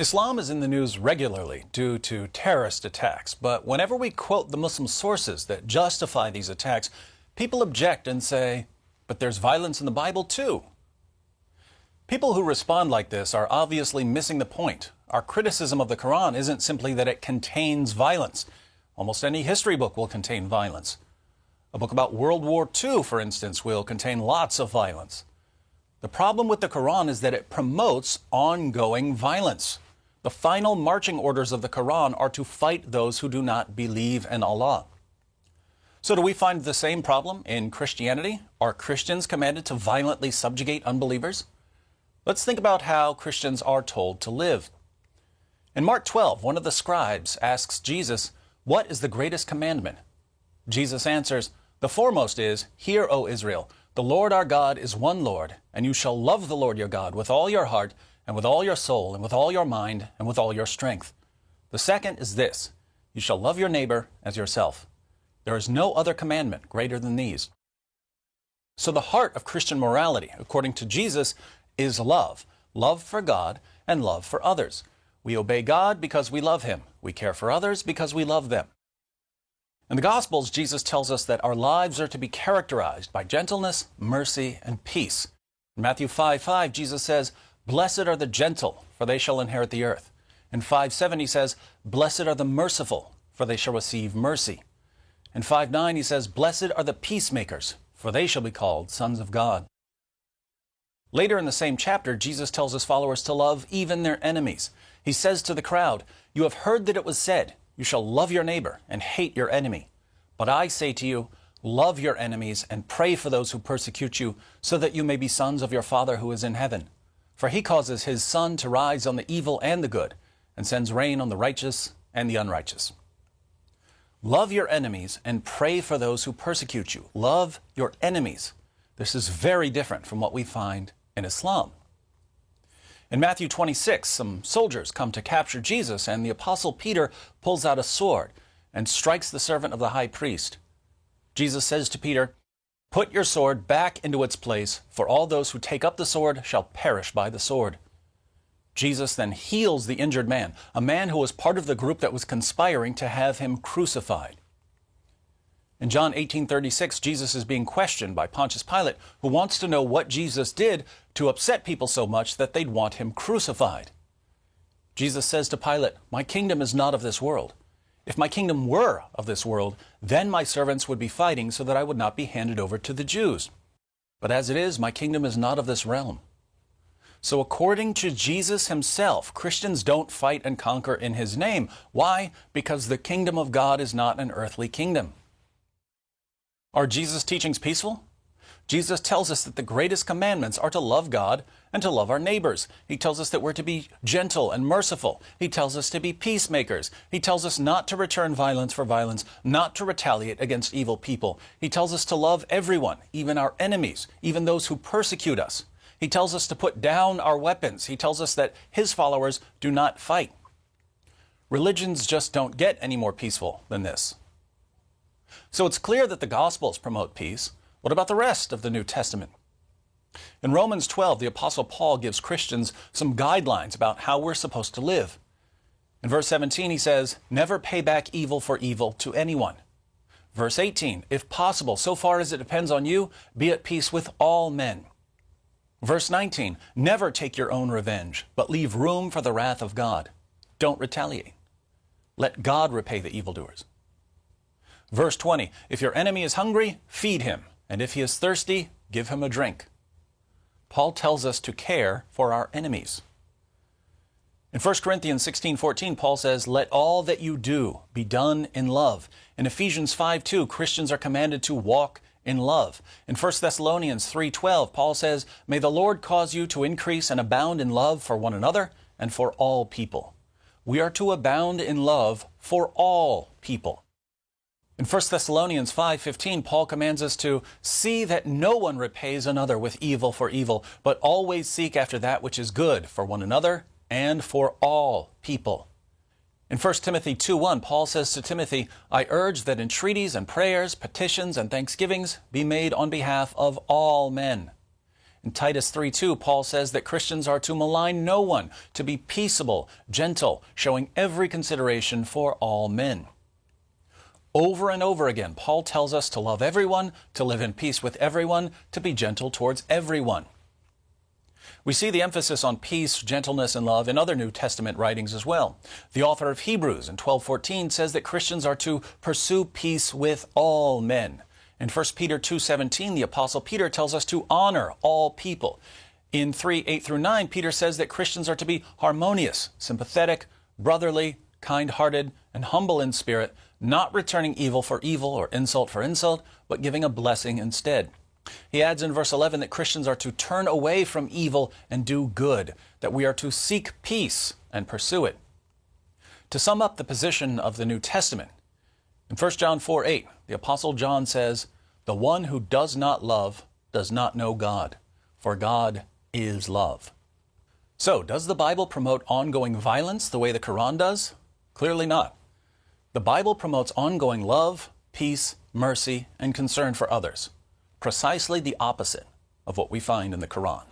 Islam is in the news regularly due to terrorist attacks, but whenever we quote the Muslim sources that justify these attacks, people object and say, but there's violence in the Bible too. People who respond like this are obviously missing the point. Our criticism of the Quran isn't simply that it contains violence. Almost any history book will contain violence. A book about World War II, for instance, will contain lots of violence. The problem with the Quran is that it promotes ongoing violence. The final marching orders of the Quran are to fight those who do not believe in Allah. So do we find the same problem in Christianity? Are Christians commanded to violently subjugate unbelievers? Let's think about how Christians are told to live. In Mark 12, one of the scribes asks Jesus, "What is the greatest commandment?" Jesus answers, "The foremost is, 'Hear, O Israel, the Lord our God is one Lord, and you shall love the Lord your God with all your heart, and with all your soul, and with all your mind, and with all your strength. The second is this, you shall love your neighbor as yourself. There is no other commandment greater than these.'" So the heart of Christian morality, according to Jesus, is love. Love for God and love for others. We obey God because we love Him. We care for others because we love them. In the Gospels, Jesus tells us that our lives are to be characterized by gentleness, mercy, and peace. In Matthew 5:5, Jesus says, "Blessed are the gentle, for they shall inherit the earth." In 5:7, he says, "Blessed are the merciful, for they shall receive mercy." In 5:9, he says, "Blessed are the peacemakers, for they shall be called sons of God." Later in the same chapter, Jesus tells his followers to love even their enemies. He says to the crowd, "You have heard that it was said, 'You shall love your neighbor and hate your enemy.' But I say to you, love your enemies and pray for those who persecute you, so that you may be sons of your Father who is in heaven. For He causes His sun to rise on the evil and the good, and sends rain on the righteous and the unrighteous." Love your enemies and pray for those who persecute you. Love your enemies. This is very different from what we find in Islam. In Matthew 26, some soldiers come to capture Jesus, and the Apostle Peter pulls out a sword and strikes the servant of the high priest. Jesus says to Peter, "Put your sword back into its place, for all those who take up the sword shall perish by the sword." Jesus then heals the injured man, a man who was part of the group that was conspiring to have him crucified. In John 18:36, Jesus is being questioned by Pontius Pilate, who wants to know what Jesus did to upset people so much that they'd want him crucified. Jesus says to Pilate, "My kingdom is not of this world. If my kingdom were of this world, then my servants would be fighting so that I would not be handed over to the Jews. But as it is, my kingdom is not of this realm." So according to Jesus himself, Christians don't fight and conquer in His name. Why? Because the kingdom of God is not an earthly kingdom. Are Jesus' teachings peaceful? Jesus tells us that the greatest commandments are to love God and to love our neighbors. He tells us that we're to be gentle and merciful. He tells us to be peacemakers. He tells us not to return violence for violence, not to retaliate against evil people. He tells us to love everyone, even our enemies, even those who persecute us. He tells us to put down our weapons. He tells us that His followers do not fight. Religions just don't get any more peaceful than this. So it's clear that the Gospels promote peace. What about the rest of the New Testament? In Romans 12, the Apostle Paul gives Christians some guidelines about how we're supposed to live. In verse 17, he says, "Never pay back evil for evil to anyone." Verse 18, "If possible, so far as it depends on you, be at peace with all men." Verse 19, "Never take your own revenge, but leave room for the wrath of God. Don't retaliate. Let God repay the evildoers." Verse 20, "If your enemy is hungry, feed him, and if he is thirsty, give him a drink." Paul tells us to care for our enemies. In 1 Corinthians 16:14, Paul says, "Let all that you do be done in love." In Ephesians 5:2, Christians are commanded to walk in love. In 1 Thessalonians 3:12, Paul says, "May the Lord cause you to increase and abound in love for one another and for all people." We are to abound in love for all people. In 1 Thessalonians 5:15, Paul commands us to see that no one repays another with evil for evil, but always seek after that which is good for one another and for all people. In 1 Timothy 2:1, Paul says to Timothy, "I urge that entreaties and prayers, petitions and thanksgivings be made on behalf of all men." In Titus 3:2, Paul says that Christians are to malign no one, to be peaceable, gentle, showing every consideration for all men. Over and over again, Paul tells us to love everyone, to live in peace with everyone, to be gentle towards everyone. We see the emphasis on peace, gentleness, and love in other New Testament writings as well. The author of Hebrews in 12:14 says that Christians are to pursue peace with all men. In 1 Peter 2:17, the Apostle Peter tells us to honor all people. In 3:8-9, Peter says that Christians are to be harmonious, sympathetic, brotherly, kind-hearted, and humble in spirit, not returning evil for evil or insult for insult, but giving a blessing instead. He adds in verse 11 that Christians are to turn away from evil and do good, that we are to seek peace and pursue it. To sum up the position of the New Testament, in 1 John 4:8, the Apostle John says, "The one who does not love does not know God, for God is love." So, does the Bible promote ongoing violence the way the Quran does? Clearly not. The Bible promotes ongoing love, peace, mercy, and concern for others. Precisely the opposite of what we find in the Quran.